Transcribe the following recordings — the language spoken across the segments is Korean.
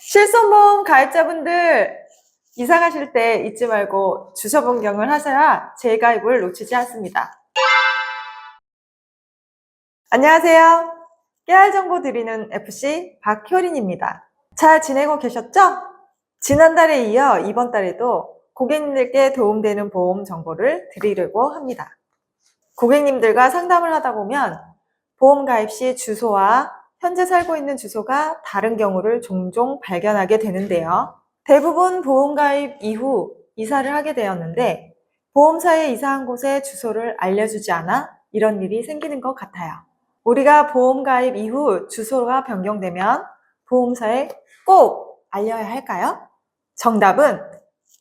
실손보험 가입자분들, 이사 가실 때 잊지 말고 주소 변경을 하셔야 재가입을 놓치지 않습니다. 안녕하세요. 깨알 정보 드리는 FC 박효린입니다. 잘 지내고 계셨죠? 지난달에 이어 이번 달에도 고객님들께 도움되는 보험 정보를 드리려고 합니다. 고객님들과 상담을 하다 보면 보험 가입 시 주소와 현재 살고 있는 주소가 다른 경우를 종종 발견하게 되는데요. 대부분 보험 가입 이후 이사를 하게 되었는데 보험사에 이사한 곳의 주소를 알려주지 않아 이런 일이 생기는 것 같아요. 우리가 보험 가입 이후 주소가 변경되면 보험사에 꼭 알려야 할까요? 정답은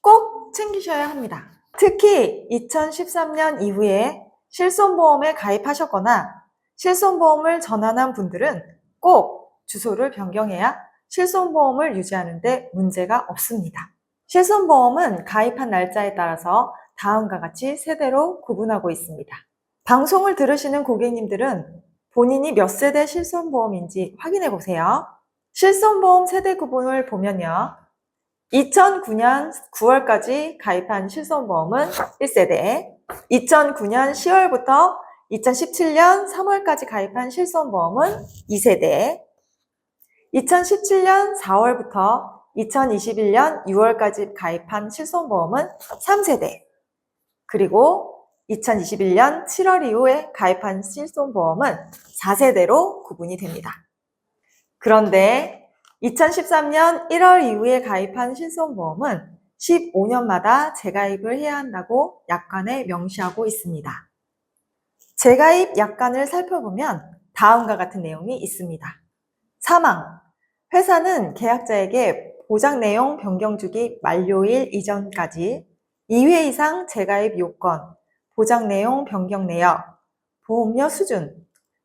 꼭 챙기셔야 합니다. 특히 2013년 이후에 실손보험에 가입하셨거나 실손보험을 전환한 분들은 꼭 주소를 변경해야 실손보험을 유지하는 데 문제가 없습니다. 실손보험은 가입한 날짜에 따라서 다음과 같이 세대로 구분하고 있습니다. 방송을 들으시는 고객님들은 본인이 몇 세대 실손보험인지 확인해 보세요. 실손보험 세대 구분을 보면요. 2009년 9월까지 가입한 실손보험은 1세대, 2009년 10월부터 2017년 3월까지 가입한 실손보험은 2세대, 2017년 4월부터 2021년 6월까지 가입한 실손보험은 3세대, 그리고 2021년 7월 이후에 가입한 실손보험은 4세대로 구분이 됩니다. 그런데 2013년 1월 이후에 가입한 실손보험은 15년마다 재가입을 해야 한다고 약관에 명시하고 있습니다. 재가입 약관을 살펴보면 다음과 같은 내용이 있습니다. 사망. 회사는 계약자에게 보장 내용 변경 주기 만료일 이전까지 2회 이상 재가입 요건, 보장 내용 변경 내역, 보험료 수준,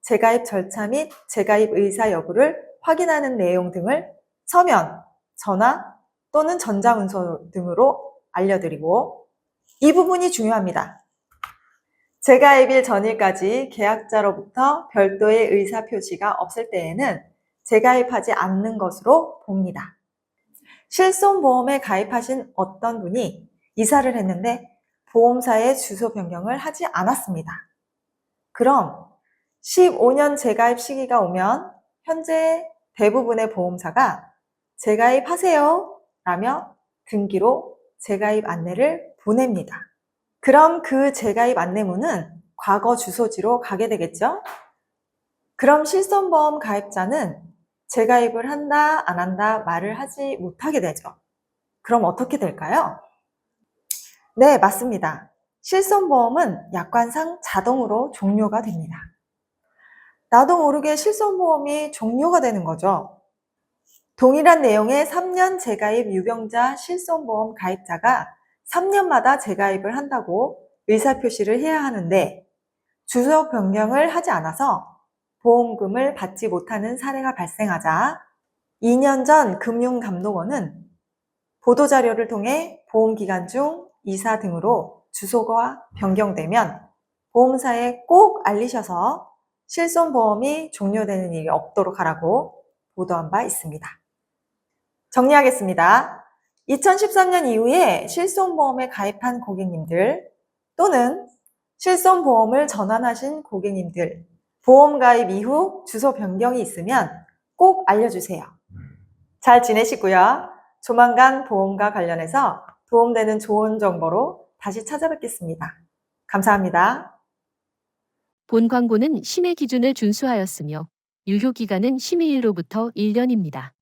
재가입 절차 및 재가입 의사 여부를 확인하는 내용 등을 서면, 전화 또는 전자문서 등으로 알려드리고 이 부분이 중요합니다. 재가입일 전일까지 계약자로부터 별도의 의사 표시가 없을 때에는 재가입하지 않는 것으로 봅니다. 실손보험에 가입하신 어떤 분이 이사를 했는데 보험사의 주소 변경을 하지 않았습니다. 그럼 15년 재가입 시기가 오면 현재 대부분의 보험사가 재가입하세요 라며 등기로 재가입 안내를 보냅니다. 그럼 그 재가입 안내문은 과거 주소지로 가게 되겠죠? 그럼 실손보험 가입자는 재가입을 한다, 안 한다 말을 하지 못하게 되죠. 그럼 어떻게 될까요? 네, 맞습니다. 실손보험은 약관상 자동으로 종료가 됩니다. 나도 모르게 실손보험이 종료가 되는 거죠. 동일한 내용의 3년 재가입 유병자 실손보험 가입자가 3년마다 재가입을 한다고 의사표시를 해야 하는데 주소 변경을 하지 않아서 보험금을 받지 못하는 사례가 발생하자 2년 전 금융감독원은 보도자료를 통해 보험기간 중 이사 등으로 주소가 변경되면 보험사에 꼭 알리셔서 실손보험이 종료되는 일이 없도록 하라고 보도한 바 있습니다. 정리하겠습니다. 2013년 이후에 실손보험에 가입한 고객님들 또는 실손보험을 전환하신 고객님들, 보험 가입 이후 주소 변경이 있으면 꼭 알려주세요. 잘 지내시고요. 조만간 보험과 관련해서 도움되는 좋은 정보로 다시 찾아뵙겠습니다. 감사합니다. 본 광고는 심의 기준을 준수하였으며 유효기간은 심의일로부터 1년입니다.